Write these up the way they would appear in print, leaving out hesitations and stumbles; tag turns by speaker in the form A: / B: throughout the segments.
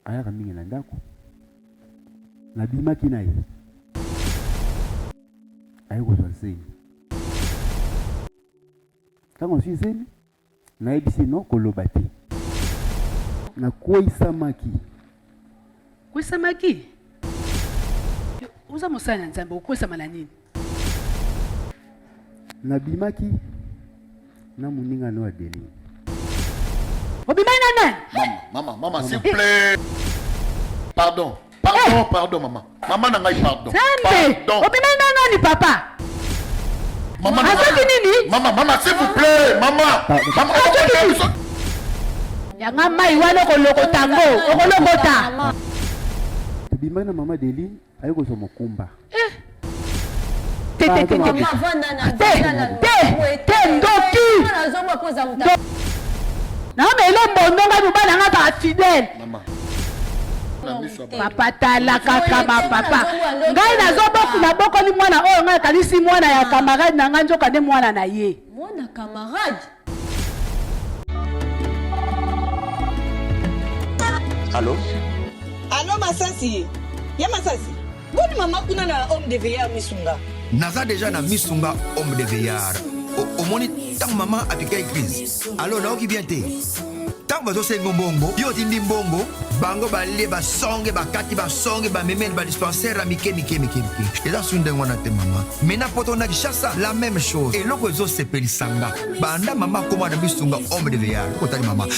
A: ayaka mingi na ndako nabimaki na ye aye kozwa nseni ntango nazwi nseni nayebisi no koloba te nakweyisamaki
B: kweyisamaki uza mosala na nzambe okwesama na nini
A: nabimaki na moninga no Adeline
B: obimai na nani
C: Maman, s'il vous plaît. Pardon, maman. Maman n'a pas pardon.
B: Pardon. Obimai na nani papa
C: Maman, maman, s'il vous plaît, maman.
B: Yanga mai wana kolokota ngo, okolokota.
A: Tobimai na mama Adeline aye kozwa mokumba.
B: Te na melo mbondonga mubana nga ba fidèle papa tala kaka ba papa ngai nazoboku na boko ni mwana oyo ngai kalisi mwana ya camarade na ngai nzoka nde mwana na ye
D: mwana camarade.
E: Allô
F: Masasi. Ya Masasi. Boni mama kuna na homme de veillard misunga.
E: Naza déjà na misunga homme de veillard. Au moni tant maman a piqué crise. Alors là qui vient te. Tant bazo se ngombongo, yo tindi mbongo, bango balé ba songe ba kati ba songe ba memel ba dispensaire à mike. Et là sunde ngona te maman. Mena poto na kishasa la même chose. Et loko zo se pelisanga. Banda maman comment na misunga homme de veillard. Ko tali maman.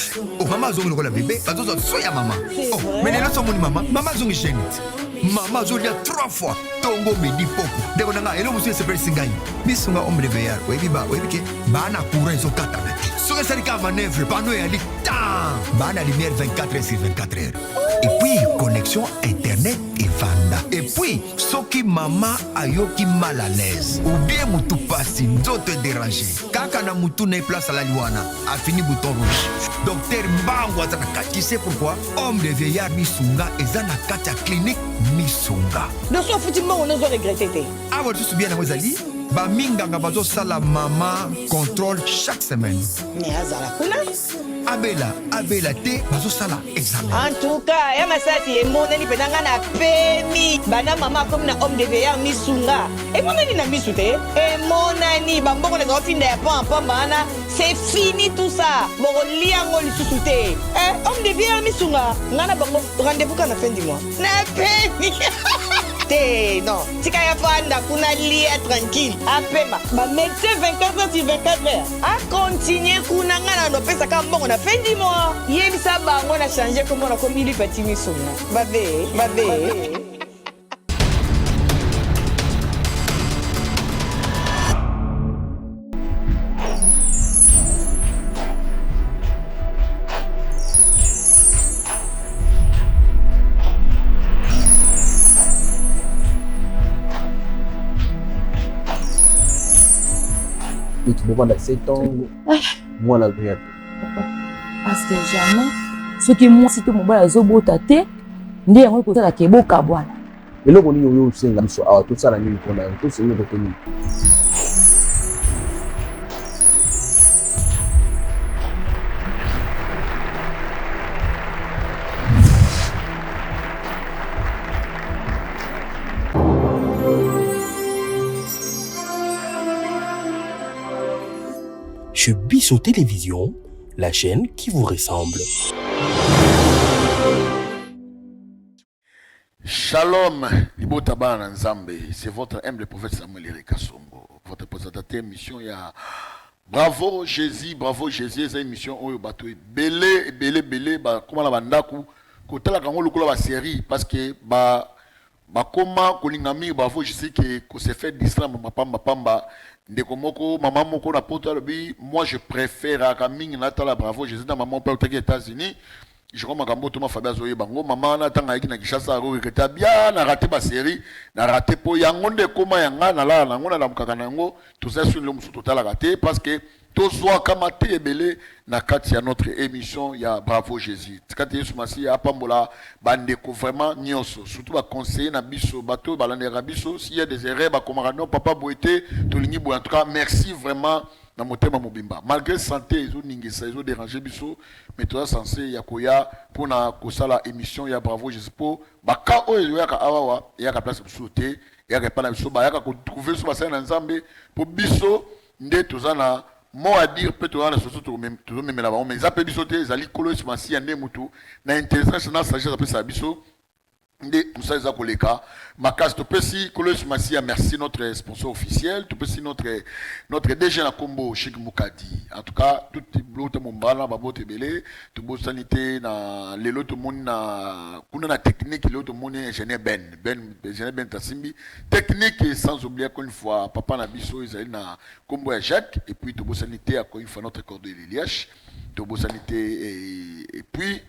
E: Oh maman zongi lokola bébé, bazo zo soya maman. Oh, mais là so moni maman, maman zongi chenite. Maman Zolia 3 fois tongo midi poko deko nanga elo musu se persingai misunga homme de veillard webi ke bana courant zo kata so que ça dit manœuvre pendant ya li temps bana lumière 24 heures et puis connexion internet et vanda et puis soki mama ayoki mal à l'aise ou bien mutu pasi nzoto déranger kaka na mutu na place à la liwana a fini bouton rouge docteur Mbango atana kati c'est pourquoi homme de veillard misunga ezana kati ya clinique misunga
F: De so futi mbongo nozo regretter te.
E: Ah ouais, tu bien Zali ba minganga bazo sala mama contrôle chaque semaine.
F: Mais azala kuna.
E: Abela te bazo sala examen.
F: En tout cas, ya Masasi emoneli penanga na pemi. Bana mama comme na homme de veillard misunga. Et moneli na misute. Et monani ba mbongo na finda ya pamba bana. C'est fini tout ça. Boko liango lisusu te. Homme de veillard misunga. Ngana bango rendez-vous quand la fin du mois. Na pemi. Té, non. Tika ya fanda kuna lia tranquille. Apema. Ba médecin 24 heures sur 24 heures. A continuer kuna ngana no pesa kama mbongo na fin du mois. Yebisa bango na changer comme on a commis li petit misuna. Babe.
G: Tu peux prendre 7 ans, moi la vie.
D: Parce que jamais, ce qui moi, si tout mon bas, zobo tate, ndi yango kota la keboka bwana.
G: Et là, on y a aussi un gamso, tout ça la nuit qu'on a, tout c'est une retenue.
H: Chez Bisso Télévision, la chaîne qui vous ressemble.
C: Shalom, Libota Bana Nzambe, c'est votre humble prophète Samuel Erika Sombo. Votre présentateur émission il y a Bravo Jésus, c'est une émission où il belé, comment la bandaku, côté la kango lukula ba série parce que comment kolingami Bravo Jésus que se fait d'islam mapamba ndeko moko maman moko na poto lobi moi je préfère akaming na tala Bravo Jésus na maman père aux États-Unis je crois makambo to ma Fabien Zoye bango maman na tanga iki na Kishasa ko reketa bien na raté ba série na raté po yango nde koma yanga na la na ngona na mukaka nango tout ça sur le musu total raté parce que to soit kamate ebele na kati ya notre émission ya Bravo Jésus tikati Yesu Masi apambola bandeko vraiment nyonso surtout ba conseiller na biso bato balandera biso s'il y a des erreurs ba komara non papa boité to lingi bo en tout cas merci vraiment na motema mobimba malgré santé ezo ningisa ezo déranger biso mais toza censé ya koya mpona kosala émission ya bravo je sais po baka oyo ezoyaka awawa eyaka place biso te eyaka epai na biso bayaka kotrouve biso basali na nzambe mpo biso nde toza na mot à dire mpe toza na soso tozomemela bango mais eza mpe biso te ezali kolo yesu masiya nde mutu na intelligence na sagesse apesaka biso nde mosala eza koleka makasi topesi kolo yesu masiya merci notre sponsor officiel topesi notre DG na kombo Sheikh Mukadi en tout cas tout blote mombala babote ebele tobosani te na lelo tomoni na kuna na technique lelo tomoni ingénieur Ben Tasimbi technique sans oublier encore une fois papa na biso ezali na kombo ya Jacques et puis tobosani te encore une fois notre cordée Liliash tobosani te et puis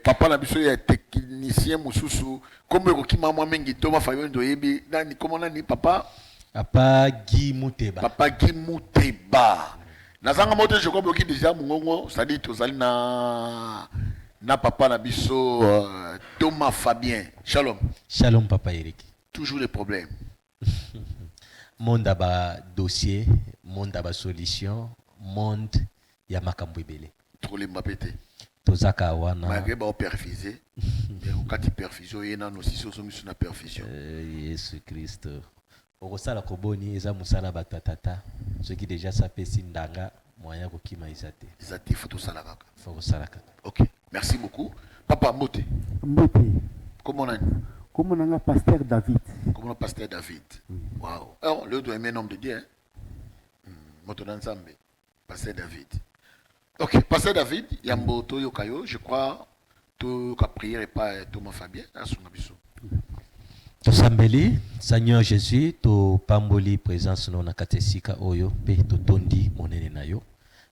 C: papa na biso ya technicien mususu comme ekoki mama mingi toma fayo ndoyebi nani comment nani papa
I: Guy Muteba
C: nazanga moto je crois que déjà mungongo ça dit tozali na papa na biso Thomas Fabien
I: shalom papa Eric
C: toujours des problèmes
I: monde ba dossier monde ba solution monde ya makambo ebele
C: trop les mbapete
I: tozaka wana
C: malgré ba perfusé quand tu perfusion yena no si soso misu na perfusion
I: Yesu Christ okosala koboni eza musala batatata ceux qui déjà sapesi ndanga moyen kokima izate
C: faut sala kaka
I: faut kosala kaka.
C: OK merci beaucoup papa Mbote comment on a
A: pasteur David
C: wow alors le doit aimer nom de Dieu moto nzambe pasteur David. Ok, pasteur David, Yambo Toyo Kayo, je crois, tout ka prière et pas Thomas Fabien, à son abisso.
I: Tosambeli, Seigneur Jésus, to pamboli présence non nakatesika oyo, pe to tondi monene na yo.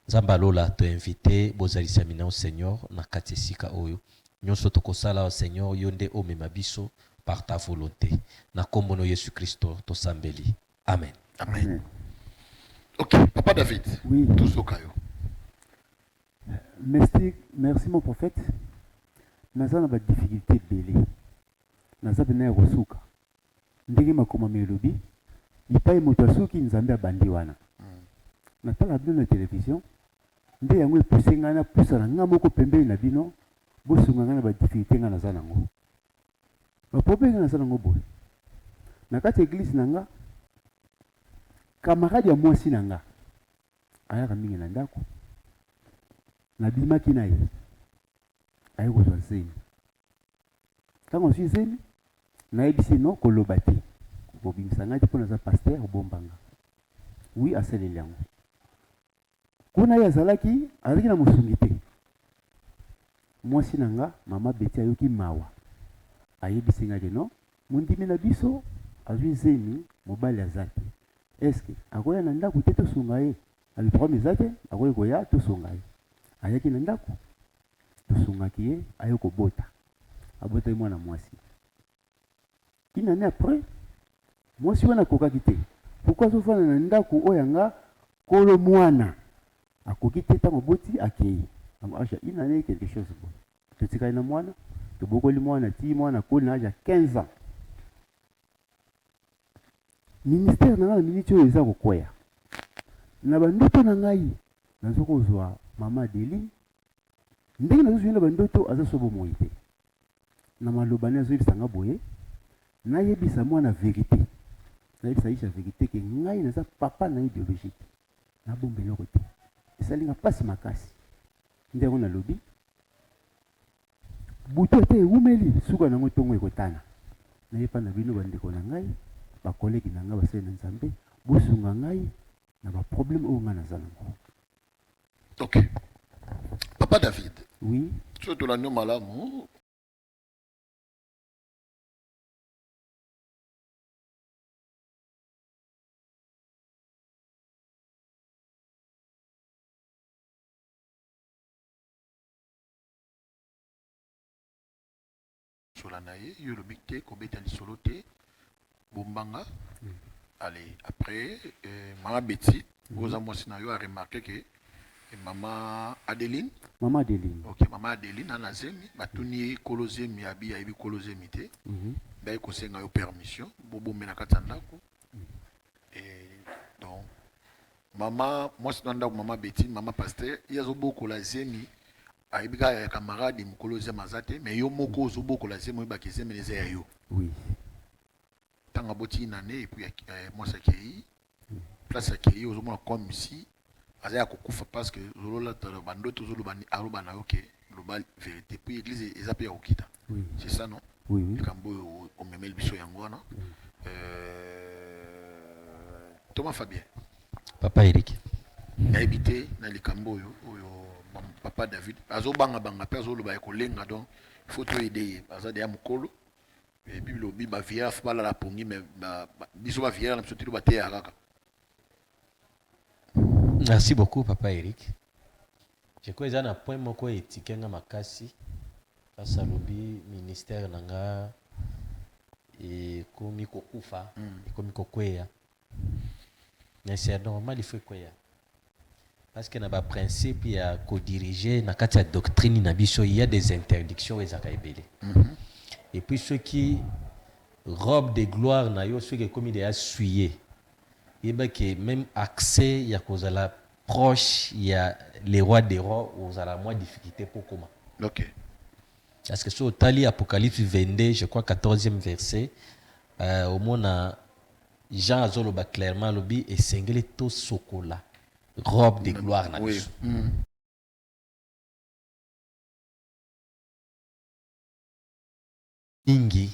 I: Zambalola to invité bozali samina au Seigneur nakatesika oyo. Nyonso to kosala au Seigneur yonde o memabiso par ta volonté. Na kombo no Yesu Christo to sambeli. Amen.
C: Amen. Ok, papa David.
A: Oui.
C: Tous au Kayo.
A: Merci mon prophète. Naza na ba difficulté belé. Naza bena rosuka. Ndenge makoma melobi. Ipai moto asuki nzambe abandi wana. Natala bino na télévision. Nde yango epuse nga na pusa na nga moko pembeni na bino. Bosunga nga na ba difficulté nga naza nango. Ba problème naza nango boye. Na kati église nanga camarade ya mwasi nanga. Ayaka mingi na ndako. Nabimaki na ye ayekozwa zemi ntango ozwi zemi nayebisi no koloba te kobimisa ngai te mpo naza paster obombanga wi asaleli yango kuna ye azalaki na mosungi te mwasi na nga mama beti ayoki mawa ayebisi ngai te no mondimi na biso azwi zemi mobali aza te eske akoya na ndako te tosunga ye aliproblème eza te akoki koya tosunga ye ayaki na ndako tosungaki ye aye kobota abotaki mwana mwasi une année après mwasi wana akokaki te pourquoi azofanda na ndako oyo yanga kolo mwana akoki te ntango boti akei acha une année quelque chose boye totikali na mwana tobokoli mwana ti mwana akoli na age ya 15 ans ministère na nga na miniti oyo eza kokwea na bandoto na ngai nazokozwa mama Adeline ndenge nazozwina bandoto aza sobo moi te na maloba ne azoyebisa nga boye nayebisa mwana vérité nayebisa isha vérité ke ngai naza papa na biologique nabomba eloko te esali nga mpasi makasi nde yango nalobi butu ete ewumeli suka nango ntongo ekotana nayepa na bino bandeko na ngai bakolegi na ngai basali na nzambe bosunga ngai na baproblème oyo ngai naza nango.
C: Ok. Papa David.
A: Oui.
C: Tu es de l'agneau malamu. Solanaye, yo le bicté, kobeta li soloté, bombanga. Allez, après, Maman Betty, vous avez remarqué que Maman Adeline.
A: Maman Adeline.
C: Ok, Maman Adeline, à Nazemi, Batuni, Kolozemi, Abi, Abi, Kolozemi, d'ailleurs, conseil a eu permission, Bobo Menakatandako. Et donc, Maman, moi c'est dans maman Betty, maman pasteur, il y a beaucoup la zemi. Aibika camarade mukolo zema zate, mais yo moko zo beaucoup la zemi ba kezemi les ayo.
A: Oui.
C: Tanga boti une année et puis moi ça qui place ça qui aux hommes comme ici. Azaya kokufa parce que zolola bando to zolo bani aroba na OK. Global vérité puis église ezapia okita.
A: Oui.
C: C'est ça non?
A: Oui oui.
C: Kambo o memel biso yango na. Thomas Fabien.
I: Papa Eric.
C: Habité dans les Cambo papa David azobanga banga pe azoloba ekolenga donc il faut to aider azade ya mukolo et bible bi ba via fa la pongi mais biso ba via na msotilo ba te akaka.
I: Merci beaucoup Papa Eric. Je crois que un point moko etikenga makasi face à lobby ministère nanga et komi kokufa et komi kokweya. Mais c'est normal, il faut quoi. Parce que dans le principe, il y a co-diriger, dans la doctrine, il y a des interdictions et et puis ceux qui robe de gloire, ceux qui comme il est essuyé, il y a même accès, il y a cause à la proche, il y a les rois des rois, ils ont la moins difficulté pour comment.
C: Ok.
I: Parce que sur Tali Apocalypse 22, je crois 14e verset, au moins Jean Azoloba clairement lobby et singlé tout sokola robe de gloire na biso. Ingi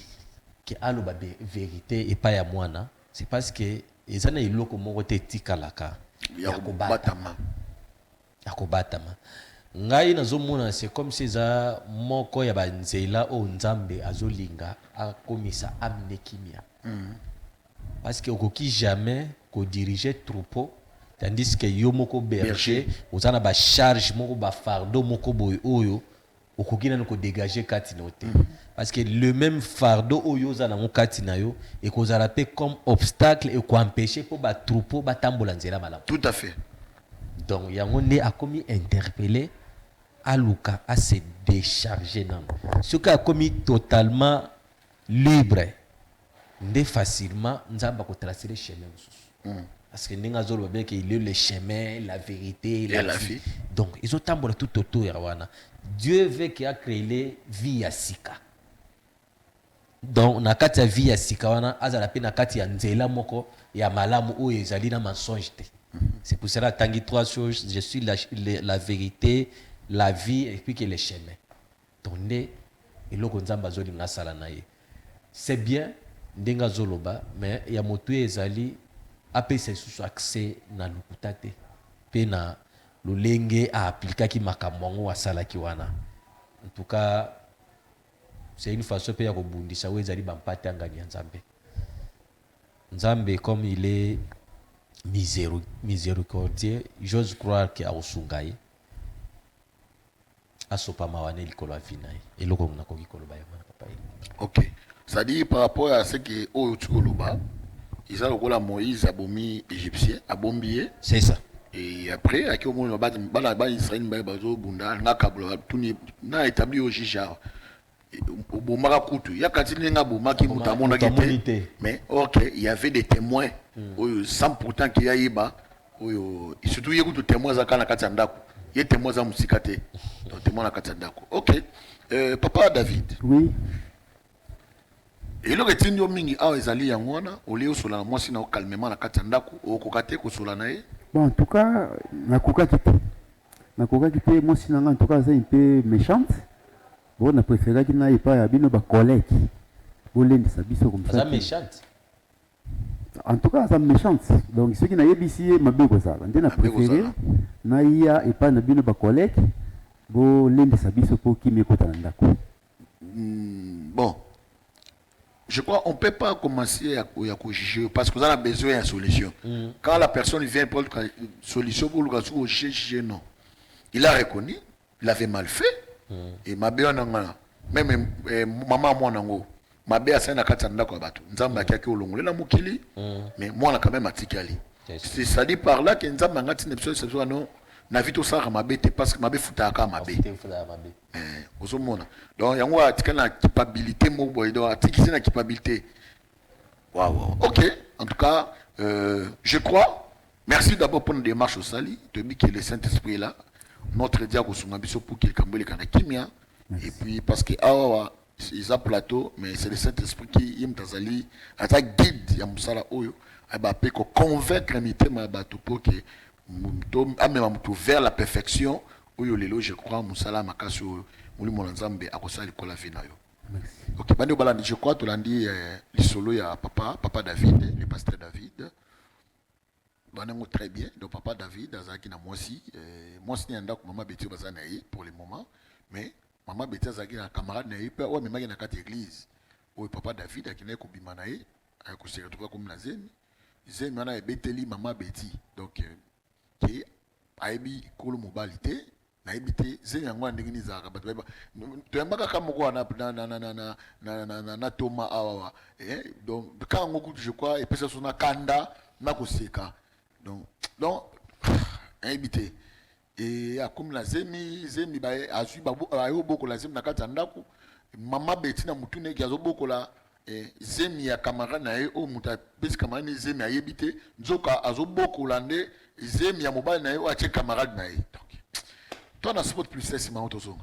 I: que aloba vérité et pas ya mwana, c'est parce que ezana iloko moko te tikalaka ya kobatama. Ya kobatama. Ngai nazomona c'est comme si za moko ya banzela o nzambe azolinga akomisa amnekimia. Parce que okoki jamais ko diriger troupeau tandis que yo moko berger ozana ba charge moko ba fardeau moko boy oyo okoki na ko dégager kati na te. Parce que le même fardeau oyo ozana ngo kati na yo et ko zala pe comme obstacle et ko empêcher pour ba troupeau ba tambola nzela malamu.
C: Tout à fait.
I: Donc yango ne a commis interpellé aluka a se décharger nan. Ce qui a commis totalement libre. Ndé facilement nzamba ko tracer les chemins. Parce que ninga zolo bien qu'il est le chemin, la vérité, la vie. Donc ils ont tambola tout autour yawana. Dieu veut qu'il a créé vie ya sika. Donc na kati ya vie ya sika wana azala pe na kati ya nzela moko ya malamu o ezali na mensonge te. C'est pour cela tangi trois choses, je suis la vérité, la vie et puis que les chemins. Donc ndé eloko nzamba zoli ngasala na ye. C'est bien ndenga zoloba mais ya moto ezali apesa sous accès na lukuta te pe na lolenge a appliquer ki makambo asala ki wana. En tout cas c'est une façon pe ya ko bundisa we ezali bampate ngani ya nzambe. Nzambe comme il est miséricordieux, j'ose croire que ausungai asopa mawane likolo avinaye eloko na ko likolo ba yama papa.
C: OK. C'est-à-dire par rapport à ce que Oyotsuoloba, ils ont la Moïse abomi égyptien, abombié.
I: C'est ça.
C: Et après, à qui au moment où Israël bazo bunda na kablo tuni na établi au Jija. Au bomara kutu, il y a quand il y a bomaki mutamona gete. Mais OK, il y avait des témoins. Sans pourtant qu'il y a iba, surtout il y a des témoins à kana katandako. Il y a des témoins à musikate. Donc témoins à katandako. OK. Papa David.
A: Oui.
C: Et le retenu mingi a ezali yangwana oleo sola moi sina calmement na kati ndako okokate ko sola nae.
A: Bon en tout cas nakoka kité moi sina en tout cas c'est un peu méchante. Bon na préféré qu'il n'aille pas ya bino ba collègue. Bolende sa biso comme ça.
I: Ça méchante.
A: En tout cas ça méchante. Donc ceux qui na yebisi mabeko ça. Ndé na préféré na ya et pas na bino ba collègue. Bolende sa biso pour qui mekota ndako.
C: Bon. Je crois qu'on ne peut pas commencer à juger parce qu'on a besoin d'une solution. Quand la personne vient pour une solution pour le juger, non. Il a reconnu, il avait mal fait. Et ma belle, même maman, moi, nango. Ma belle, c'est un katanda kwa batu. Nzamba kia ki olongole na mukili. Mais moi, on a quand même atikali. C'est ça dit par là que nzamba ngati nepso c'est soit non. Na vito sa ma bête parce que ma bête futa ka ma bête. Osomona. Donc yango atika na capacité mo boy do atika na capacité. Waouh. OK. En tout cas, je crois Merci d'abord pour une démarche au Sali. Tu dis que le Saint-Esprit est là. Notre diable pour qu'il cambole kimia. Et puis parce que ils ont plateau, mais c'est le Saint-Esprit qui est guide ya musala oyo. Aba pe ko convaincre mité ma bato pour que vers la perfection oyo lelo je crois musala makasi oyo muli monanzambe akosali kola vina yo. OK, bandi balandi je crois to landi lisolo ya papa David, le pasteur David. Banango très bien. Donc papa David azaki na mwasi ni anda ko mama Betty bazana yi pour le moment, mais maman Betty azaki na camarade na yi pe o memaki na kati église. O papa David akina ko bimana yi ako se retrouver comme la zemi wana e beteli maman Betty. Donc qui aibi kolo mobilité na ebité zemi yango ndenge ni zaka bato ba to yambaka kama ko na toma awa donc quand ngoku je crois et pesa sona kanda na koseka donc invité et comme la zemi ba azui ba ayo boko la zemi na kati ndako mama Betty na mutune ki azoboko la zemi ya camarade na ye o muta pesi camarade ni zemi ayebite nzoka azoboko la nde zemi ya mobile na ye o ache camarade na ye. Donc toi na sport plus c'est ma autozonga.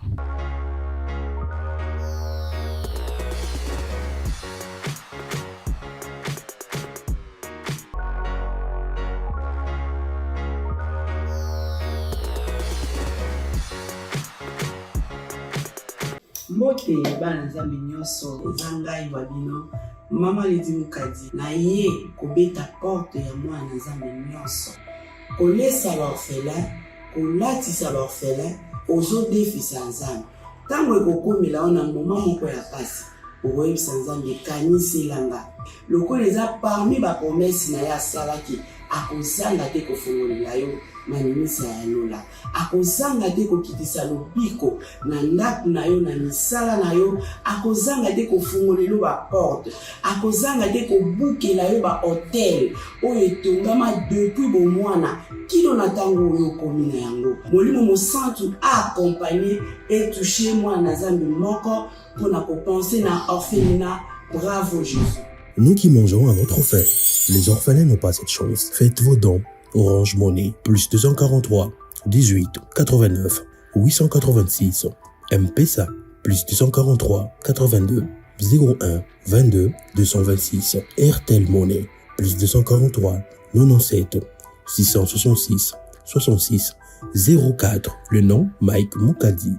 J: Mbote bana nzambe nyonso eza ngai babino mama Lidi Mukadi na ye kobeta porte ya mwana nzambe nyonso kolesa baorphelin kolatisa baorphelin ozodefisa nzambe ntango ekokomela ona moma moko ya pasi okoyebisa nzambe kaniselanga lokola eza parmi bapromese na ye asalaki akozanga te kofongolela yo manimisa ya lola akozanga te kokitisa lobiko na ndako na yo na misala na yo akozanga te kofungolela baporte akozanga te kobukela yo bahotel oyo etongama depuis bomwana kino na ntango oyo okomi na yango molimo mosantu accompagné et touché mwana Nzambe moko mpona kopense na orphelinat. Bravo Jésus.
H: Nous qui mangeons à notre faim, les orphelins n'ont pas cette chance. Faites vos dons. Orange Money, plus 243 18 89 886. M-Pesa, plus 243 82 01 22 226. RTL Money, plus 243 97 666 66 04. Le nom Mike Mukadi.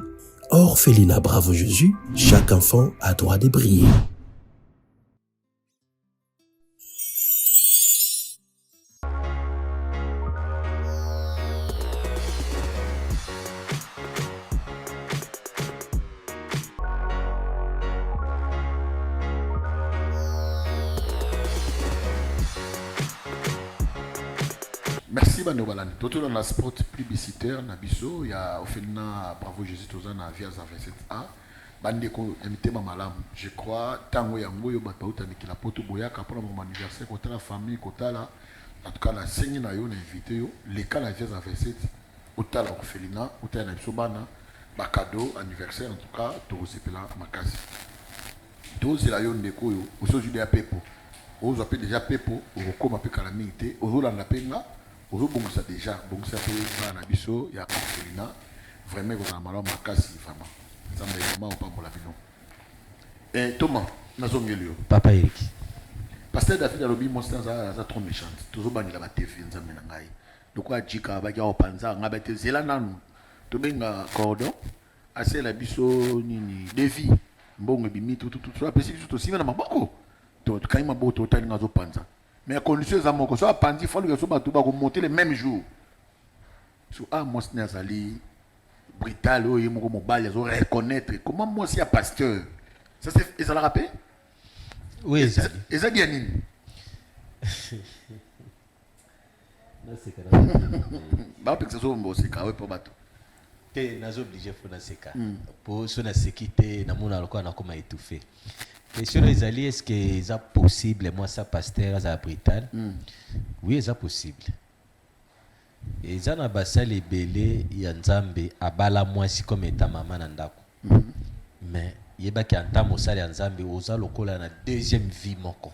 H: Orphelinat Bravo Jésus, chaque enfant a droit de briller.
C: Merci Banobalani. Tout dans la spot publicitaire Nabiso, il y a Orphelinat Bravo Jésus Tozana via 27A. Bandeko invité Mamalam. Je crois tango yango yo bato utaniki la poto boyaka pour mon anniversaire kota la famille kota la en tout cas la seigne na yo na invité yo les cas la via 27 otala Orphelinat otala na biso bana ba cadeau anniversaire en tout cas to sepela makasi. Doze la yo ndeko yo osoju de pepo. Ozo appelle déjà pepo o koma pe kala mingite ozo la penga. Aujourd'hui, bon, ça déjà, bon, ça fait un abisso, il y a Orphelinat, vraiment, vous avez malheur, makasi, vraiment. Ça me dit, vraiment, pas pour la bino. Et Thomas, nous sommes milieu.
I: Papa Eric.
C: Pasteur David a lobby, moi, c'est trop méchant. Toujours banni la bataille, nous sommes là. Donc, quoi, Jika, Bagia, Opanza, on a bâti Zélanan. Tu bien, cordon, assez l'abisso, ni défi, bon, et bimi, tout, ça, parce que tout aussi, mais on a beaucoup. Donc, quand il m'a beau, tout, il y a Opanza. Mais la condition est que soit pandi, il faut que soit monter le même jour. So moi c'est nazali brutal, oh il mo mobile, ils reconnaître comment moi c'est un pasteur. Ça c'est ça la rappelle?
I: Oui, ça.
C: Et ça dit nini?
I: Non c'est que
C: bah parce que ça on bosse quand pour bateau.
I: T'es nazo obligé faut na seka. Pour so na sécurité na mona lokwa na koma étouffé. Question les alliés, est-ce que c'est possible, moi ça pasteur à Brital? Oui, c'est possible. Et ça n'a pas ça les belés, il y a Nzambe à bala moi si comme état maman nandako. Mais il y a pas qu'un temps ça les Nzambe osa lokola na deuxième vie moko.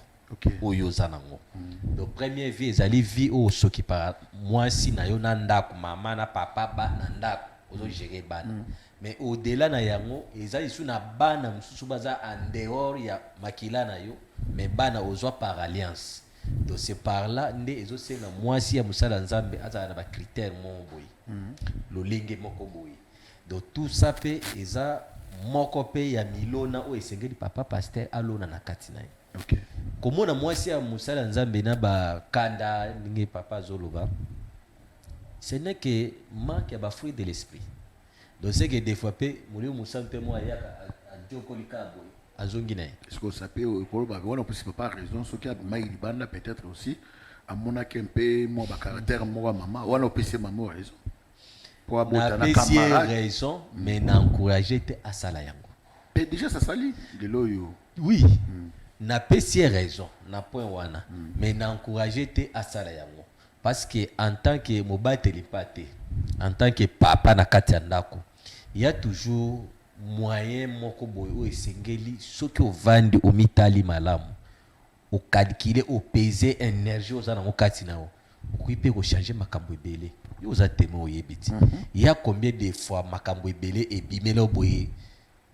I: oyo oza nango. Donc première vie ezali vie oyo soki par mwasi na yo na ndako mama na papa ba na ndako ozo gérer bana. Mais au-delà na yango ezali sous na bana mususu baza en dehors ya makila na yo mais bana ozwa par alliance. Donc c'est par là nde ezo senga mwasi ya musala nzambe azala na ba critères mo boy. Lolenge moko boy. Donc tout ça pe eza moko pe ya milona o esengeli papa pasteur alona na kati na ye.
C: OK.
I: Komona mwasi ya musala nzambe na ba kanda ninge papa zoloba. Ce n'est que manque ya ba fruit de l'esprit. Donc c'est que des fois pe muri musala pe mo ya adjokolika boy. Azongi na.
C: Est-ce que ça peut pour ba on peut pas raison ce qui a maïli banda peut-être aussi à mon akempe mo ba caractère mo maman on peut se maman raison. Pour abota na camarade
I: raison mais n'encourager te à sala yango.
C: Et déjà ça sali de loyo.
I: Oui. Na pesi raison na point wana mais n'encourager te à sala yango parce que en tant que mobateli pate en tant que papa na kati ndako il y a toujours moyen moko boy o esengeli soki ovandi o mitali malamu o calculer o peser énergie oza na kati na o okuipe ko changer makambo ebele yo oza temo oyebiti il y a combien de fois makambo ebele ebimela boye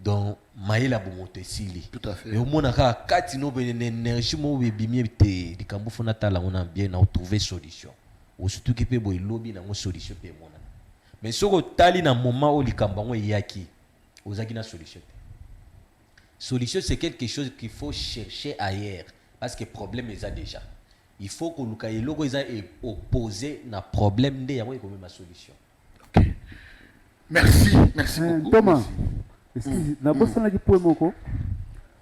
I: donc maïla bomoto esili
C: tout à fait
I: mais au mona ka kati no be énergie mo ebimie te likambo fona tala on a bien na trouver solution o surtout ki pe boy lobby na ngo solution pe mona mais soko tali na moment o likambo ngo yaki ozaki na solution. Solution c'est quelque chose qu'il faut chercher ailleurs parce que problème est déjà. Il faut que nous cahier logo est opposé na problème de yango comme ma solution.
C: OK. Merci beaucoup.
A: Thomas. Excuse, na bossa na kipoe moko.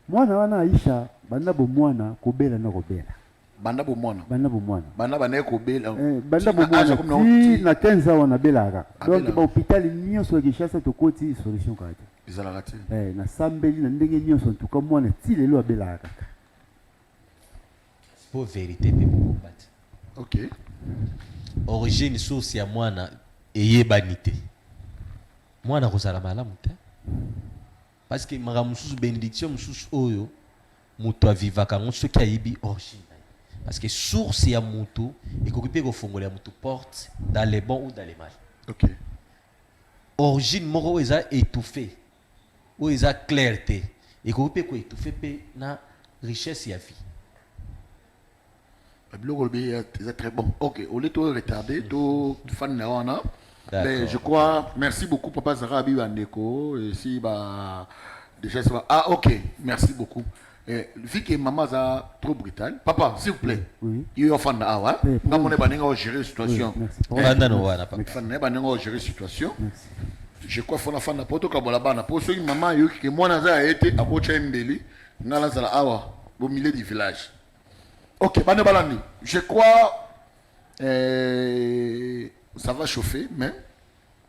A: Mwana wana Aisha banda bo mwana kobela na kobela.
C: Banda bo mwana.
A: Banda
C: bana kobela.
A: Banda bo mwana. Si na 15 ans na belaka. Donc ba hôpital nyonso ya Kinshasa to koti solution kati.
C: Ezala kati.
A: Na sambeli na ndenge nyonso to ka mwana ti lelo abelaka.
I: C'est pour vérité pe beaucoup.
C: OK.
I: Origine source ya mwana eyebanite. Mwana kozala malamu te. Parce que mara mususu bénédiction mususu oyo muto avivaka ngo soki ayibi origine. Parce que source ya mutu ekokipe ko fongola mutu porte dans les bons ou dans les mal.
C: OK.
I: Origine moko eza étouffé. Ou eza clarté. Ekokipe ko étouffé pe na richesse ya vie.
C: C'est très bon. OK, on est tout retardé, tout fan na wana. Mais je crois, merci beaucoup Papa Zara Bibandeko. Et si bah déjà ça va. Ah OK, merci beaucoup. Vu que maman a trop brutal, papa s'il vous plaît.
A: Oui.
C: Il y a fan na wa. Nga mone baninga gérer situation.
I: Banda no wana papa.
C: Fan na baninga gérer situation. Je crois fona fan na poto ka bola bana. Pour ceux maman yo que moi na za été à kocha mbeli ngala za awa au milieu du village. OK, bana balani. Je crois ça va chauffer, mais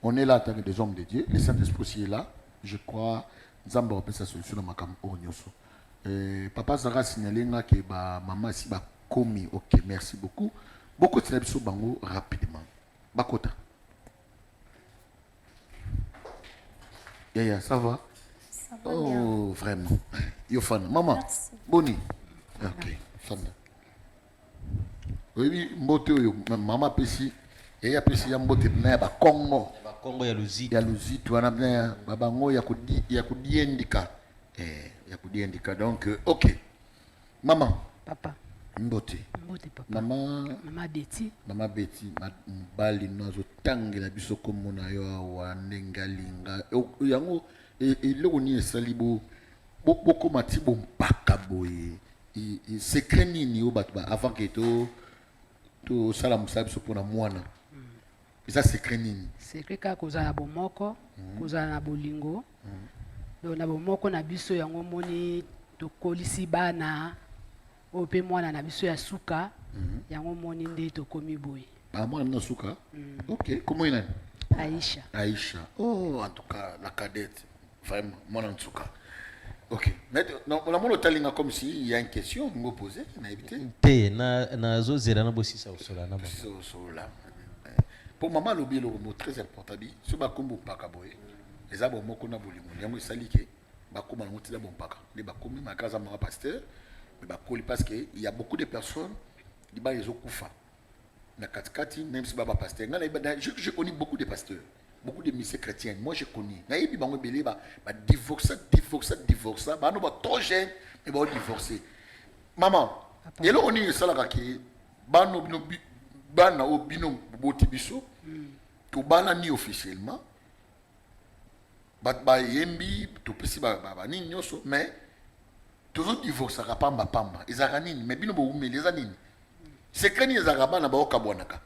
C: on est là en tant que des hommes de Dieu. Le Saint-Esprit aussi est là. Je crois Zamba va sa solution dans ma cam onyoso. Papa Zara signalé que maman si ba komi. OK, merci beaucoup. Beaucoup de télévisions bango rapidement. Bakota. Ça va?
K: Ça va
C: oh,
K: bien.
C: Vraiment. Yo fan. Maman.
K: Merci.
C: Boni. OK, fan. Oui, mbote yo maman pesi et ya pesi ya mbote na ba Congo.
I: Ba Congo ya Luzi.
C: Ya Luzi tu ana bien babango ya kudiendika. Ya kudiendika donc OK. Maman.
B: Papa.
C: Mbote.
B: Mbote papa.
C: Mama
B: Betty.
C: Mama Betty bali nazo tangela biso komona yo wa nengalinga. Yango eloko ni esalibo boko matibo mpaka boye. Secret nini yo batba avant que to sala musabi so pona mwana. Eza secret nini?
B: Secret ka kozala bomoko, kozala na bolingo. Do na bomoko na biso yango moni to kolisi bana ope mwana na biso ya suka yango moni nde to komi boye.
C: Ba mwana na suka? OK, comment il est?
B: Aisha.
C: Aisha. Oh, en tout cas la cadette vraiment mwana nsuka. OK. Mais non, on a mon talinga comme si il y a une question me poser, na éviter.
I: Te na zo zera na bosi sa osola na ba.
C: Osola. Pour maman lobi le mot très important bi, so ba kombo paka boye. Les abo moko na bolimo, yango esali ke ba koma na motila bon paka. Ne ba komi ma casa mama pasteur. parce qu'il y a beaucoup de personnes qui ont koufa. Même si Baba pasteur, je connais beaucoup de pasteurs, beaucoup de messieurs chrétiens. Moi je connais. Divorcer, trop jeune, mais divorcer. Maman, et là on est ça là qui bana obino botibiso, tout bana ni officiellement. Ba yembi, tout pesi ba ni nyoso, mais toujours divorcer pamba pamba. Izarani, mais bino bo les anines. Secret ni zarabana ba okabwanaka.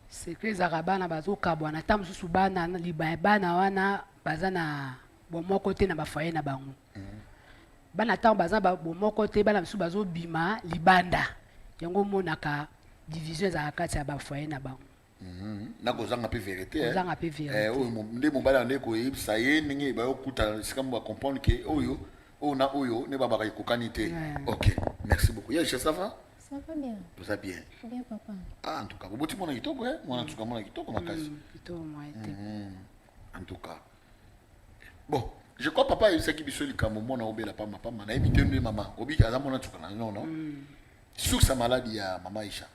B: Secret zarabana bazo kabwana tam susu bana libana wana bazana bomo côté na ba foyer na bango. Bana tam bazana bomo côté bana susu bazo bima libanda. Yango monaka division za kati ya ba foyer na bango.
C: Na kozanga pe vérité hein.
B: Kozanga pe vérité.
C: Nde mobala ndeko yebisa ye ningi ba okuta sikamba ba comprendre que oyo na oyo ne baba ka kokanité. OK, merci beaucoup. Ya ça va?
K: Ça va bien.
C: Tout ça bien.
K: Bien, papa.
C: Ah, en tout cas, vous avez mon kitoko, hein? Moi, en tout cas, mon kitoko, ma case. En tout cas. Bon, je crois papa, il sait qu'il est comme moi, on a oublié la femme, on a évité une maman. Obi, il y a mon en tout cas, non, non. Sur sa maladie, il y a maman Isha.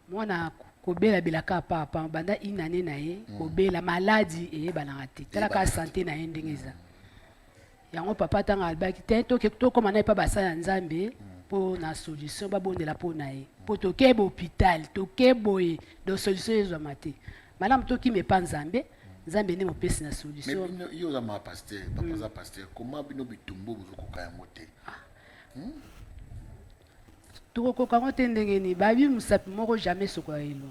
B: Moi, na kobela bilaka papa, banda inane na ye, kobela maladie et banarate. Tala ka santé na ndengeza. Yango papa tanga albaki te to comme na pas basa nzambe. Pour la solution, pas bon de la peau naïe. Pour toquer l'hôpital, toquer boy, de solution ils ont maté. Madame toki me pas Zambé, Zambé ne me pèse la solution.
C: Mais il y a ma pasteur, papa pasteur. Comment bino bitumbo vous koka moté?
B: Tout koka moté ndengeni, babi musapi moko jamais sokoyelo.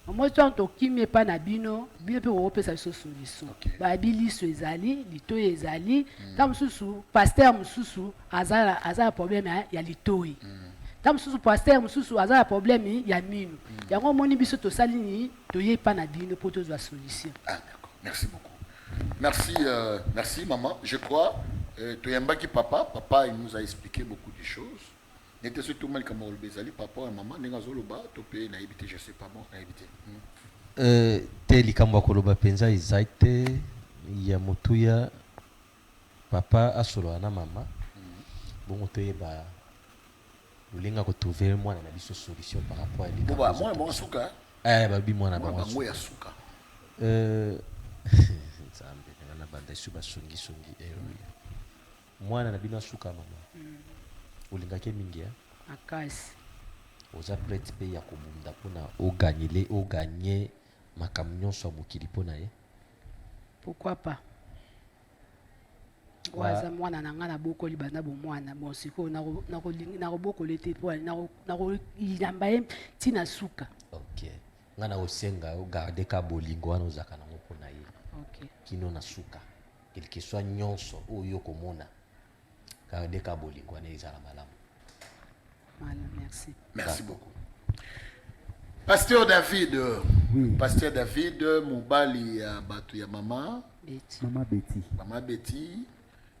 B: Moi to ki me pas na bino pe ope sa solution. Babi liso ezali, lito ezali, tam susu pasteur mususu azala problème ya litoi. Tam susu pasteur mususu azala problème ya minu. Yango moni biso to salini to ye pas na bino pour to la solution.
C: Ah d'accord. Merci beaucoup. Merci maman. Je crois to yambaki papa il nous a expliqué beaucoup de choses. N'était surtout mal comme le bezali papa et maman n'enga zoloba topé na éviter je sais pas bon na éviter.
I: Te likambo koloba penza izaite ya mutuya papa asolo na mama. Bon to yeba ulinga ko trouver mwana na biso solution par rapport à likambo.
C: Bon moi suka.
I: Babi mwana ba
C: moi ya suka.
I: Nzambe na banda suba sungi mwana na bino suka mama. Olingake mingi ya
B: akasi
I: oza prête pe ya kobunda pona o gagner makamnyo so mokili pona ye.
B: Pourquoi pas? Waza mwana na ngana boko libanda bo mwana bon siko na boko lete po na ilamba ye tina suka.
I: OK. Ngana osenga o garder ka bolingo wana ozaka na pona ye.
B: OK.
I: Kino na suka. Quelque soit nyonso oyo komona. Garder ka bolingo wana ezala malamu.
B: Merci.
C: Merci beaucoup. Pasteur David, Pasteur David, Moubali ya batu ya maman
B: Betty.
C: Maman Betty,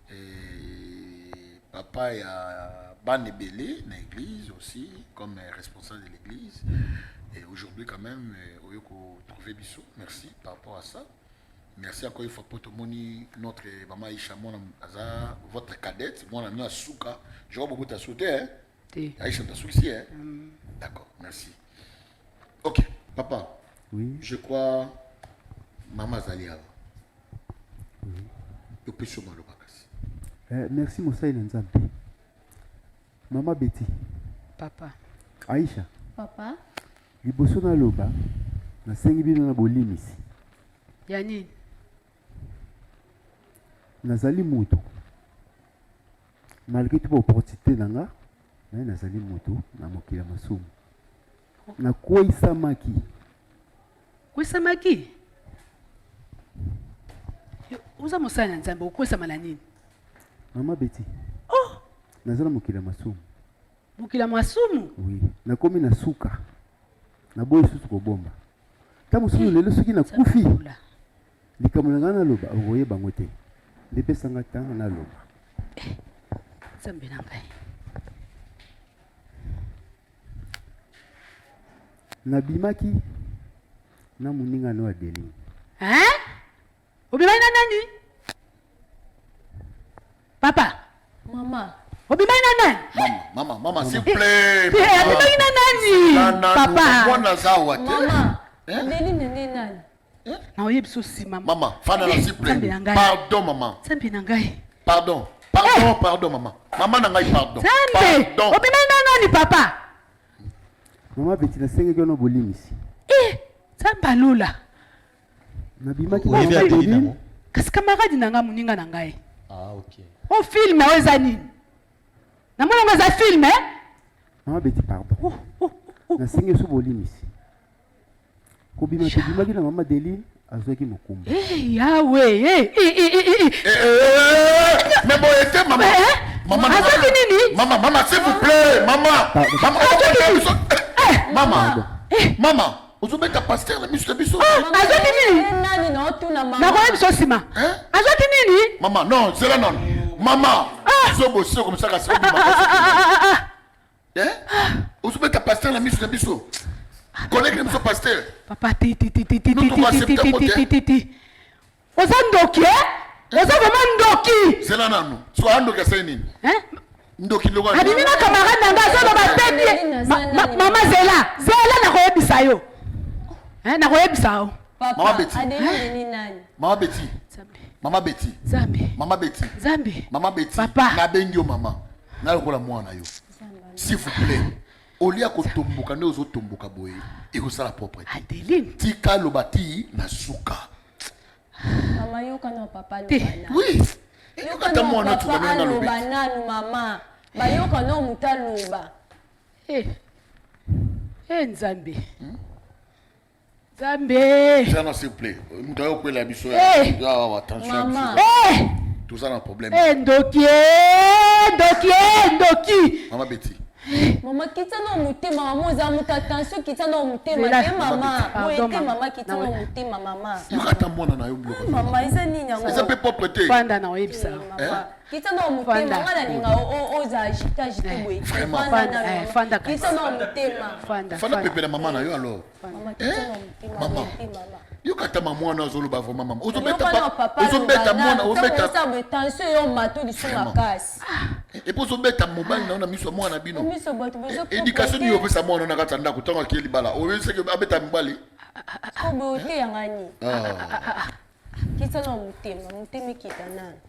C: et papa ya Banebele dans l'église aussi, comme responsable de l'église. Et aujourd'hui quand même, on a trouvé Bissot. Merci par rapport à ça. Merci encore une fois pour tout le monde. Notre maman Isha, votre cadette, mon ami Asuka. Je vois beaucoup de sauté, hein? Aïcha t'a souci, hein? D'accord, merci. Ok, papa.
A: Oui.
C: Je crois maman Zalia. Oui. Je peux sûrement le bagage.
A: Merci Moussa Nzambe. Maman Betty.
B: Papa.
A: Aïcha.
K: Papa.
A: Liboso na loba na sengi bino na bolimisi.
B: Yani.
A: Nazali mutu. Malgré toute opportunité nanga, mais nazali mutu na mokila masumu. Na koi samaki.
B: Koi samaki? Uza Moussa Nzambe, koi samala nini?
A: Mama Betty.
B: Oh!
A: Nazala mokila masumu.
B: Mokila masumu?
A: Oui. Na komi na suka. Na boy susu ko bomba. Tamu sulu lelo suki na kufi. Likamuna na loba oye bango te. Depesanga tanga na loba.
B: Nzambe na ngai.
A: Nabimaki na muninga no adeli.
B: Hein? Obimaki na nani? Papa.
K: Mama.
B: Obimai na nani?
C: Maman, s'il vous plaît.
B: Obimai na nani? Papa.
C: Mwana zawa te.
D: Mama. Adeline nde nani?
B: Na oyebi so si maman.
C: Maman, fana s'il vous plaît. Pardon maman.
B: Zambi na ngai.
C: Pardon, maman. Maman na ngai pardon.
B: Zambi. Obimai na nani papa?
A: Maman petit na senge kono bolimisi.
B: Zamba lola.
A: Nabimaki
I: na Adeline.
B: Kasi camarade na nga muninga na ngai.
I: Ok.
B: O film oza nini? Na mwana ngaza film
A: Maman petit pardon. Na senge so bolimisi. Kobimaki na maman Adeline azwaki mokumba.
B: Yawe.
C: Mais bon, était maman. Maman, maman, s'il vous plaît, maman. Maman, ozobe ta pasteur na miso biso.
B: Azwaki nini?
D: Nani na otuna mama?
B: Na kwa biso sima. Azwaki nini?
C: Maman, non, c'est là non. Maman, zobo sio comme ça kasi. Ozobe ta pasteur na miso biso. Collègue na pasteur.
B: Papa ti. Ozandoki Oza vraiment ndoki.
C: C'est là non. So ando ka sai nini? Ndoki logo.
B: Abimina camarade nanga zo ba tete. Mama Zela na koyebisa yo. Na koyebisa yo.
C: Mama Betty.
D: Adeline nani?
C: Mama Betty. Mama Betty.
B: Zambi.
C: Mama Betty.
B: Zambi.
C: Mama Betty.
B: Papa.
C: Na bengi yo mama. Na lokola mwana yo. S'il vous plaît. Olia ko tomboka ne ozo tomboka boye. Iko sala propriété.
B: Adeline.
C: Tika lobati na suka.
D: Mama yoka na papa lobana.
C: Oui.
D: Yoka na papa lobana mama. Ba yoka na muta loba.
B: Nzambe. Nzambe.
C: Ça non s'il vous plaît. Muta ko la biso ya. Attention.
D: Maman.
C: Tout ça un problème.
B: Ndoki.
C: Mama Betty.
D: Mama kita no mutema mama za muta attention kita no mutema te mama. Moete mama kita no mutema mama.
C: Yokata mwana na yo bloko.
D: Mama isa nini yango?
C: Ça peut pas prêter.
B: Fanda na oyebisa.
D: Kita no mutema ngana ninga oza agita boy.
B: Fanda
D: kita no mutema.
C: Fanda pepe na mama na yo alors.
D: Mama kita no mutema.
C: Mama. Yokata mwana ozoloba vraiment mama.
D: Ozobeta mwana ozobeta ça me tension yo mato di suma kasi.
C: Et pour ozobeta mobile na miso mwana bino. Éducation ni opesa mwana na katanda kutanga kili bala. Oyese ke abeta mbali.
D: Ko bote yangani. Kita no mutema kita nani.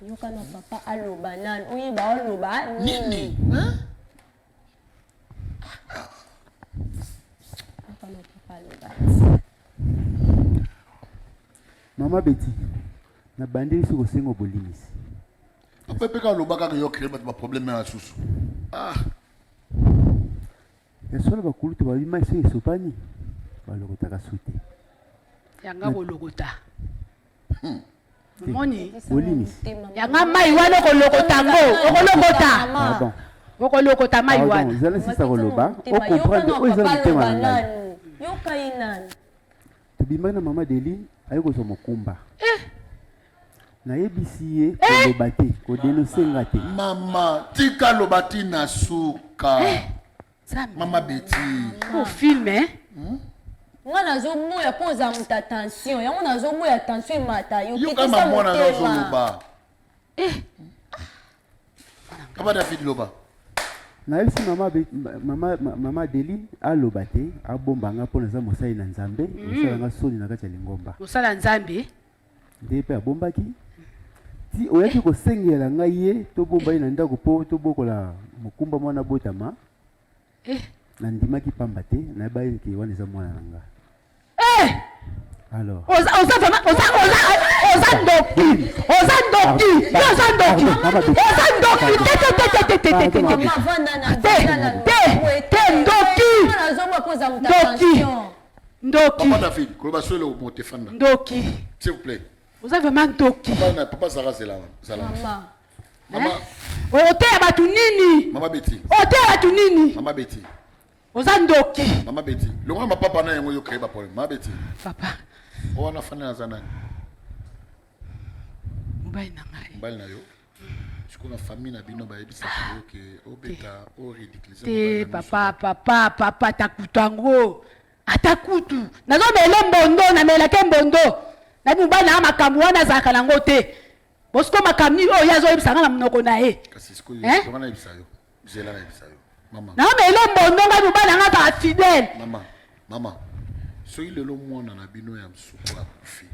D: Yoka na papa aloba nani. Oye ba aloba nini?
A: Mama Betty, na bandeli siko sengo bolimisi.
C: Pepe ka loba ka yo créer ba problème na susu.
A: Ya sola ba kulutu ba bima ise sopani. Ba lokota ka sute.
B: Yanga bolokota. Moni
A: bolimisi.
B: Yanga mai wana ko lokota ngo, okolokota.
A: Pardon.
B: Okolokota mai wana.
A: Zala sisa koloba, o comprendre o zala tema na.
D: Yoka inani.
A: Tubima na mama Deli ayiko so mokumba. Na yebisi ye kolobate ko dénoncer ngate.
C: Mama, tika lobati na suka. Mama Betty.
B: Au film
D: Mwana zo moya poza muta tension. Ya mwana zo moya tension mata yo
C: kitisa mama mwana zo loba. Kaba David loba.
A: Na yebisi mama Deli alobate abombanga pona za mosai na Nzambe, mosala nga soni na kati ya lingomba.
B: Mosala Nzambe.
A: Ndepe abombaki. Ti oyaki ko sengela ngai ye to bomba ina ndako po to bokola mokumba mwana botama. Na ndimaki pamba te na bayi ki wana za mwana nanga. Alors. Oza
C: Ndoki. Papa David, ko ba sole au monte fanda.
B: Ndoki.
C: S'il vous plaît.
B: Vous avez vraiment Ndoki.
C: Papa Sarah c'est là. Maman.
B: Ote abatu nini?
C: Mama Betty.
B: Ote abatu nini?
C: Mama Betty.
B: Oza Ndoki.
C: Mama Betty. Le moi ma papa na yango yo créer ba problème. Mama Betty.
B: Papa.
C: Wana fana zana.
B: Mbai na ngai.
C: Mbai na yo. Siko na famille na bino ba yebisa ko ke obeta o ridiculiser.
B: Papa takutango. Atakutu. Nazo mele mbondo na mela ke mbondo. Na mubana makambu wana zaka nango te. Bosco makamni o yazo ibisanga na mnoko na ye.
C: Kasi siko yo na ibisayo. Zela na ibisayo. Mama.
B: Na me le mbondonga lubana nga ta fidèle.
C: Mama. Soki lelo mwana na bino ya msuku akufi.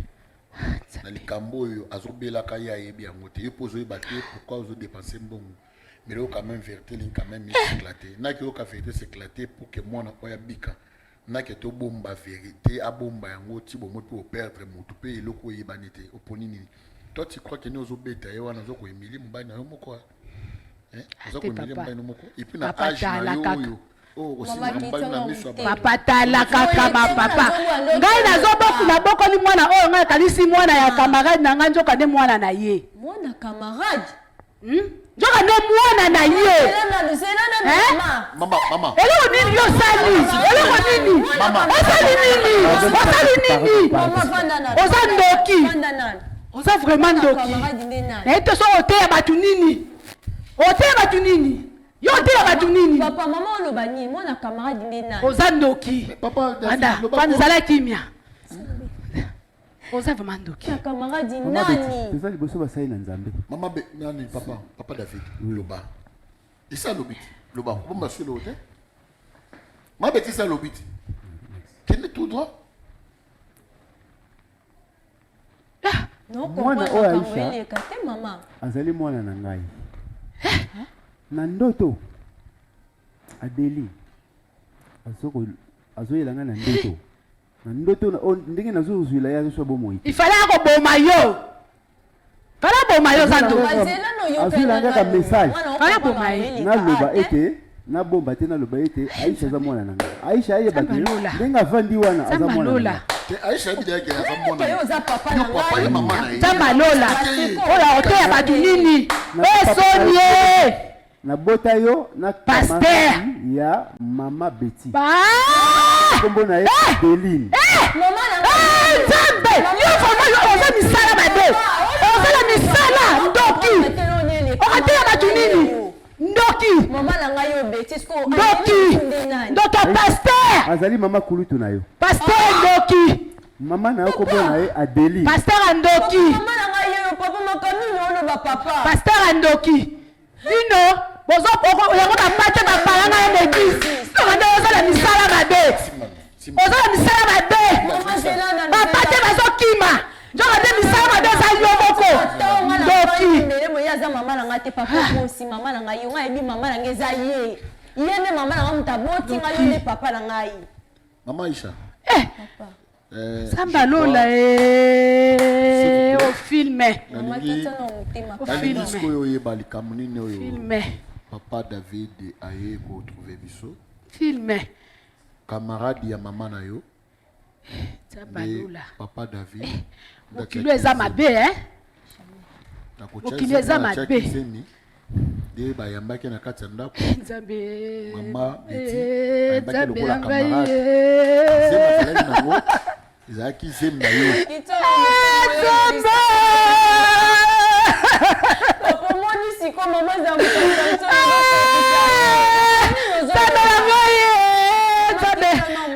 C: Na likambo yo azobela ka ya yebi yango te. Epozo yebate pourquoi ozo dépenser mbongo. Mais là quand même vérité quand même éclaté. Na ki ka vérité s'éclater pour que mwana oya bika. Na ki to bomba vérité a bomba yango ti bo moto au perdre moto pe eloko yebanité oponi nini. Toi tu crois que nous ozo beta ye wana zo ko Emily mbani na yo moko hein? Zo ko Emily mbani no moko et puis na âge na yo. Oh, aussi
B: papa tala kaka ma papa. Ngai nazoboku na boko ni mwana oyo ngai kalisi mwana ya camarade na ngai njoka ne mwana na ye.
D: Mwana camarade?
B: Njoka ne mwana na ye.
C: Mama.
B: Eloko nini yo sali? Eloko nini? Osali nini? Osali nini? Oza ndoki. Oza vraiment ndoki. Na ito so oteya batu nini? Oteya batu nini? Yo oteya batu nini?
D: Papa, mama oloba nini? Mwana camarade ndena.
B: Oza ndoki.
C: Papa,
B: anda, panzala kimia. Oza vraiment ndoki.
D: Camarade nani?
A: C'est ça le bosso basai na Nzambe.
C: Mama be nani papa David loba. Et ça lobit. Loba, on va sur l'hôtel. Ma bêtise ça lobit. Quel est tout droit?
D: Non,
A: mwana oyo Aisha
D: mama.
A: azali mwana na ngai na ndoto adeli azoyelanga na ndoto ndenge nazozwila ye azoswa bomoi
B: ifale akoboma yo fala boma yo zando
A: azwilanga ka message
B: fala boma ye
A: naloba ete nabomba te naloba ete Aisha aza mwana na ngai Aisha ayebaki ndenge avandi wana aza mwana na ngai
C: Aisha bidaya ke aza mwana
D: yo za papa na
C: papa ye mama na ye
B: tamalola oya oteya batu nini esonye
A: na bota yo na
B: pasteur
A: ya mama Betty
B: kombo
A: na ye Deline
D: mama na
B: nzambe yo fama yo oza misala babe oza misala ndoki oteya batu nini ndoki
D: mama na ngai yo Betty sko
B: ndoki pasteur
A: azali mama kulutu na yo
B: pasteur ndoki
A: mama na yo kombo na ye Adeline
B: pasteur ndoki
D: mama na ngai yo papa makami no ba papa
B: pasteur ndoki dino bozo poko yango bapate bapalanga ye l'église okande ozala misala mabe ozala misala mabe bapate bazokima njokande misala mabe eza yo moko ndoki
D: melemo ye aza mama na ngai te papa mosi mama na ngai yo ngai yebi mama na ngai eza ye nde mama na ngai muta boti ngai yo nde papa na ngai
C: mama Aisha
D: papa
B: Samba Lola au filme. Filme.
C: Papa David aye ko trouver biso.
B: Filme.
C: Camarade ya mama na yo.
B: Samba Lola.
C: Papa David.
B: Okilo eza mabe Okilo eza mabe.
C: De ba yambaki na kati ndako.
B: Nzambe.
C: Mama Betty. Nzambe lokola camarade. Sema na ngo. Zaki zemna yo.
B: Nzambe.
D: Papa moni siko mama za mtoto.
B: Nzambe ngoye. Nzambe.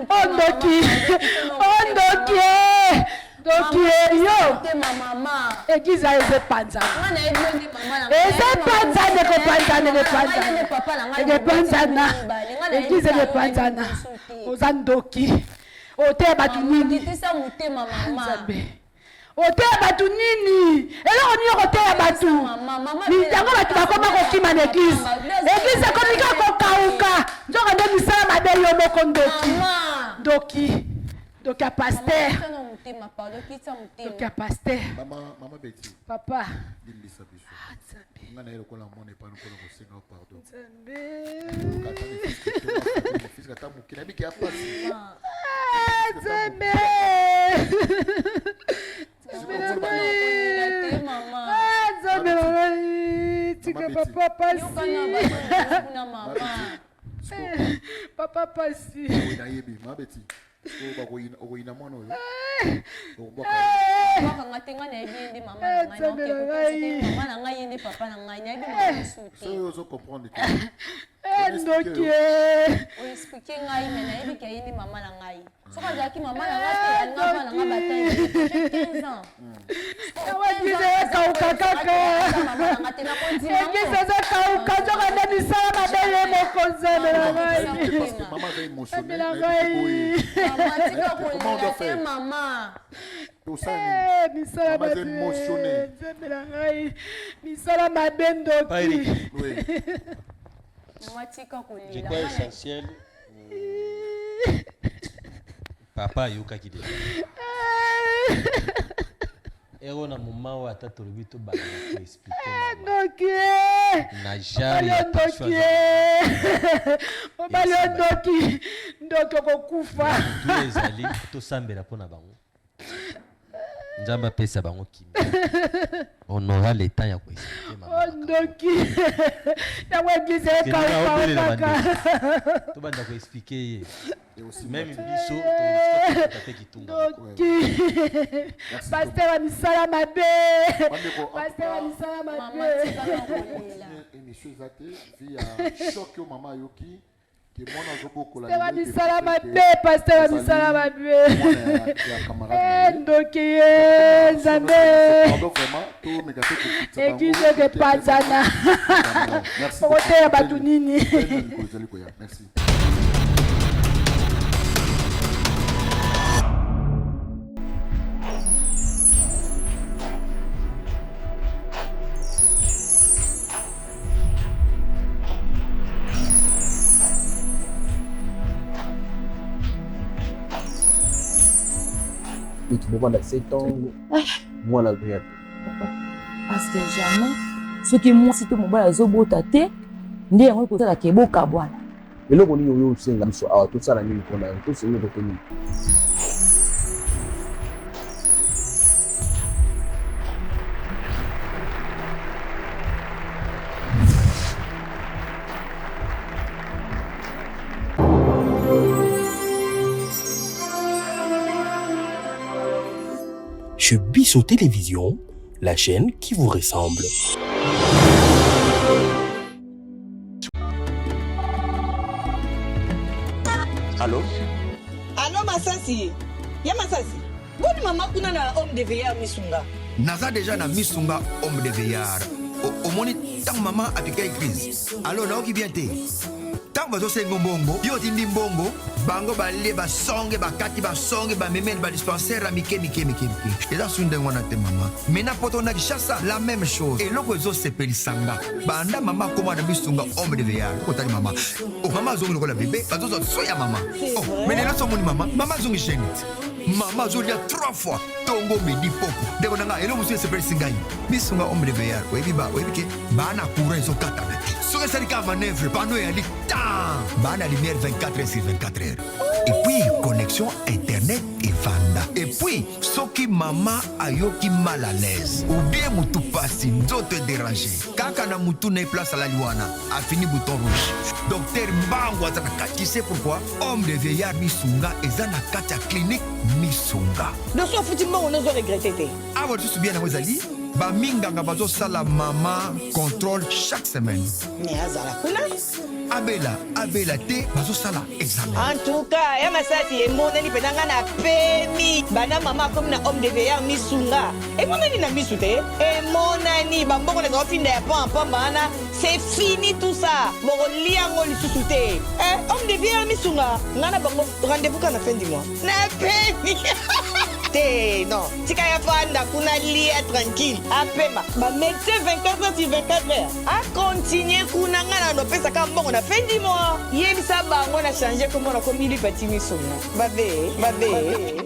B: Ondoki. Yo.
D: Mama.
B: Egiza eze panza.
D: Mwana ebi mama.
B: Eze panza ne panza na. Egiza ne panza na. Ozandoki. Oteya batu nini?
D: Tisa mutema mama.
B: Oteya batu nini? Eloko nini oteya batu? Ni jango batu bakoma kokima na église. Église komika kokauka. Njoka nde misala mabe yo moko ndoki. Ndoki. Donc à pasteur. Donc à pasteur.
C: Maman Betty.
B: Papa.
C: Limbisa biso. Ngana yelo kola mone pa no kola kosenga pardon.
B: Nzambe.
C: Fils kata mukina biki apasi.
B: Nzambe.
D: Mama.
B: Nzambe. Tika papa pasi. Papa pasi.
C: Oina yebi ma Betty. Ogo ina mwana oyo.
D: Baka ngatenga na ebi mama na ngai. Mama na ngai ndi papa na ngai. Nyabi mama suti.
C: So yo zo comprendre que
B: Ndoki.
D: Expliquer ngai mais nayebi ke yini maman na ngai. Soka zaki maman na ngai te alanga na ngai bataille. J'ai 15 ans.
B: Eglise kauka kaka. Eglise kauka joka ndani sana mbele mokonzana na ngai.
C: Maman va émotionner.
D: Maman tika kolila maman.
B: Misala mabe
C: émotionné.
B: Misala mabe Ndoki.
D: Maman tika kolila.
I: Je crois essentiel. Papa yoka kide. Ero na moment où ata tolobi to ba ko expliquer.
B: Ndoki.
I: Na jari ya
B: Ndoki. Obale Ndoki. Ndoki kokufa.
I: Tu ezali to sambela pona bango. Nzamba pesa bango kimi. On aura le temps ya ko expliquer maman.
B: Ndoki. Ya weglise kaka.
I: To banda ko expliquer.
C: Et aussi
I: même biso to tape kitunga.
B: Ndoki. Pasteur wa misala mabe. Pasteur wa misala mabe.
C: Émission Zate via choc au maman Yoki.
B: Pasteur wa misala mabe. Pasteur wa misala mabe. Ndoki Nzambe. Église de Panzana. Okote ya batu nini.
C: Merci.
G: Et tu me vois dans 7 ans, moi la vie.
K: Parce que jamais, ce qui moi, si tout mon bas zobota te, ndiye ngo ko tala keboka bwana.
G: Eloko ni yo senga biso awa tout ça la nuit pour na tout c'est yo ko ni.
H: Chez Bisso Télévision, la chaîne qui vous ressemble.
E: Allô?
F: Allô Masasi? Ya Masasi? Boni maman kuna na homme de veillard Misunga.
E: Naza déjà na Misunga homme de veillard. Au moni tant maman a piqué crise. Alors na qui vient te. Tant bazo sengo bongo, yo tindi bongo, bango balé ba songe ba kati ba songe ba memel ba dispensaire mike. Et là sunde ngona te maman. Mena poto na kishasa la même chose. Et loko zo sepeli sanga. Banda maman comment na Misunga homme de veillard. Ko tali maman. Oh maman zongi ko la bébé, bazo zo soya maman. Oh, mais là so moni maman, maman zongi chenite. Maman zo lia 3 fois. Tongo medi popo. Deko nanga elo musu sepeli singai. Misunga homme de veillard. Webi ba, webi ke bana courant zo kata. Soki esali ka manœuvre pano eyali temps bana lumière 24h/24h. Et puis connexion internet evanda. Et puis soki mama ayoki mal à l'aise ou bien mutu pasi nzoto déranger kaka na mutu na place à la liwana a fini bouton rouge. Docteur Mbango azana kati. Tu sais pourquoi? Homme de veillard Misunga ezana kati ya clinique Misunga.
F: Donc so futi Mbango nazo regretter te.
E: Ah ouais, tu sais bien na wezali ba minganga bazo sala mama contrôle chaque semaine.
F: Mais azala kuna
E: abela te bazo sala examen.
F: En tout cas, ya Masasi emoneli penanga na pemi bana mama comme na homme de veillard Misunga. Emoneli na misu te. Emonani bamboko na ofinda ya pamba c'est fini tout ça. Boko liango lisusu te. Homme de veillard Misunga ngana bango rendez-vous quand la fin du mois. Na pemi. Non, tika ya fanda kuna lia tranquille. Apema, ba médecin 24h/24h. A continuer kuna ngana no pesa ka mbongo na fin du mois. Yebisa bango na changer comment na komi li Fatimi Misunga. Babe.